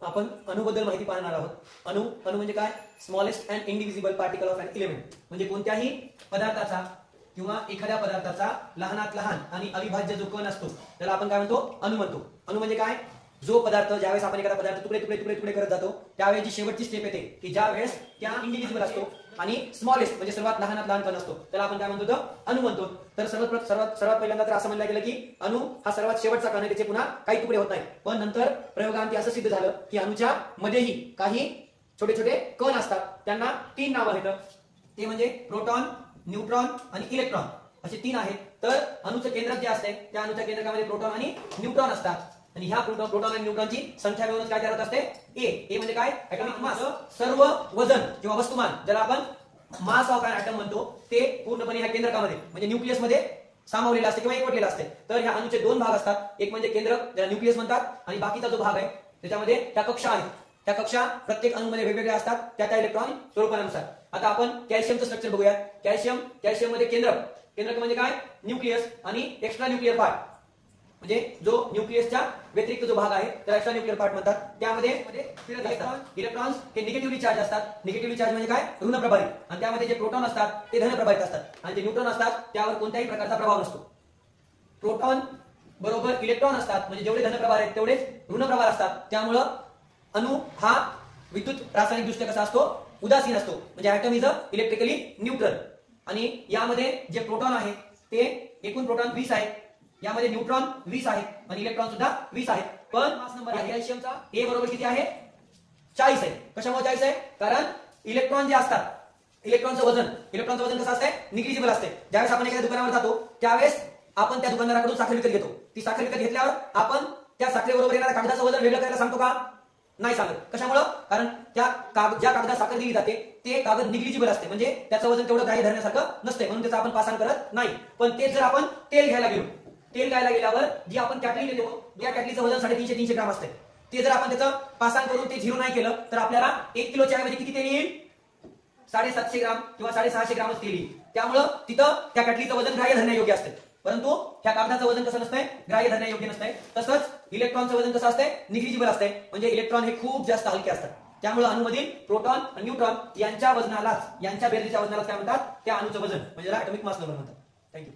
आपण अणुबद्दल माहिती पाहणार आहोत. अणु म्हणजे काय? Smallest and indivisible particle of an element. म्हणजे कोणत्याही पदार्थाचा किंवा एखाद्या पदार्थाचा लहानात लहान आणि अविभाज्य जो कण असतो त्याला आपण काय म्हणतो? अणु म्हणतो. अणु म्हणजे काय? जो पदार्थ ज्यावेळेस आपण एखादा पदार्थ तुकडे तुकडे तुकडे तुकडे करत जातो त्यावेळेस जी शेवटची स्टेप येते की ज्या वेळेस त्या इनडिव्हिजिबल असतो आणि स्मॉलेस्ट म्हणजे सर्वात लहानात लहान कण असतो त्याला आपण काय म्हणतो? अणु म्हणतो. तर सर्वात पहिल्यांदा तर असं म्हणलं गेलं की अणु हा सर्वात शेवटचा कण आहे, त्याचे पुन्हा काही तुकडे होत नाही. पण नंतर प्रयोगांती असं सिद्ध झालं की अणुच्या मध्येही काही छोटे छोटे कण असतात, त्यांना 3 नावं आहेत. ते म्हणजे प्रोटॉन, न्यूट्रॉन आणि इलेक्ट्रॉन असे 3 आहेत. तर अणुचं केंद्र जे असते त्या अणुच्या केंद्रकामध्ये प्रोटॉन आणि न्यूट्रॉन असतात आणि ह्या प्रोटॉन आणि न्यूट्रॉनची संख्या मिळूनच काय तयार होत असते? ए म्हणजे काय? Atomic mass. सर्व वजन किंवा वस्तुमान ज्याला आपण मास ऑफ एन ॲटम म्हणतो ते पूर्णपणे ह्या केंद्रकामध्ये म्हणजे न्यूक्लियस मध्ये सामावलेलं असते किंवा एकवटलेलं असते. तर ह्या अणुचे 2 भाग असतात. एक म्हणजे केंद्र ज्याला न्यूक्लियस म्हणतात आणि बाकीचा जो भाग आहे त्याच्यामध्ये त्या कक्षा आहेत. त्या कक्षा प्रत्येक अणुमध्ये वेगवेगळ्या असतात त्या इलेक्ट्रॉन स्वरूपानुसार. आता आपण कॅल्शियमचं स्ट्रक्चर बघूया. कॅल्शियम मध्ये केंद्रक म्हणजे काय? न्यूक्लियस आणि एक्स्ट्रा न्यूक्लियर पार्ट म्हणजे जो न्यूक्लियसच्या व्यतिरिक्त जो भाग आहे त्याला एक्स्ट्रा न्यूक्लियर पार्ट म्हणतात. त्यामध्ये इलेक्ट्रॉन्स हे निगेटिव्हली चार्ज असतात. निगेटिव्हली चार्ज म्हणजे काय? ऋण प्रभारी. आणि त्यामध्ये जे प्रोटॉन असतात ते धन प्रभारित असतात आणि जे न्यूट्रॉन असतात त्यावर कोणत्याही प्रकारचा प्रभाव नसतो. प्रोटॉन बरोबर इलेक्ट्रॉन असतात म्हणजे जेवढे धन प्रभार आहेत तेवढेच ऋण प्रभार असतात. त्यामुळं अणु हा विद्युत रासायनिक दृष्ट्या कसा असतो? उदासीन असतो. म्हणजे ॲटम इज इलेक्ट्रिकली न्यूट्रल. आणि यामध्ये जे प्रोटॉन आहे ते एकूण प्रोटॉन 20 आहेत, यामध्ये न्यूट्रॉन 20 आहेत आणि इलेक्ट्रॉन सुद्धा 20 आहेत. पण मास नंबर आहे कॅल्शियमचा ए बरोबर किती आहे? 40 आहे. कशामुळे 40 आहे? कारण इलेक्ट्रॉन जे असतात इलेक्ट्रॉनचं वजन कसं असते? निग्लिजिबल असते. ज्यावेळेस आपण एखाद्या दुकानावर जातो त्यावेळेस आपण त्या दुकानदाराकडून साखर विकत घेतो. ती साखर विकत घेतल्यावर आपण त्या साखरेबरोबर येणाऱ्या कागदाचं वजन वेगळं करायला सांगतो का? नाही सांगत. कशामुळे? कारण ज्या कागदात साखर दिली जाते ते कागद निग्लिजिबल असते म्हणजे त्याचं वजन तेवढं काही धरण्यासारखं नसते म्हणून त्याचं आपण पासन करत नाही. पण तेच जर आपण तेल घ्यायला गेल्यावर जी आपण कॅटली घेतो त्या कॅटलीचं वजन 350 ग्राम असते. ते जर आपण त्याचं पासन करून ते 0 नाही केलं तर आपल्याला 1 किलोच्या ऐवजी किती तेल येईल? 750 ग्राम किंवा 650 ग्रामच तेल येईल. त्यामुळं तिथं त्या कॅटलीचं वजन ग्राह्य धरण्यायोग्य असते. परंतु ह्या कागदाचं वजन कसं नसतंय? ग्राह्य धरण्यायोग्य नसतंय. तसंच इलेक्ट्रॉनचं वजन कसं असतंय? निग्लिजिबल असतंय म्हणजे इलेक्ट्रॉन हे खूप जास्त हलके असतात. त्यामुळे अणुमधील प्रोटॉन आणि न्यूट्रॉन यांच्या बेरजेच्या वजनालाच काय म्हणतात? त्या अणुचं वजन म्हणजे ॲटॉमिक मास नंबर म्हणतात. थँक्यू.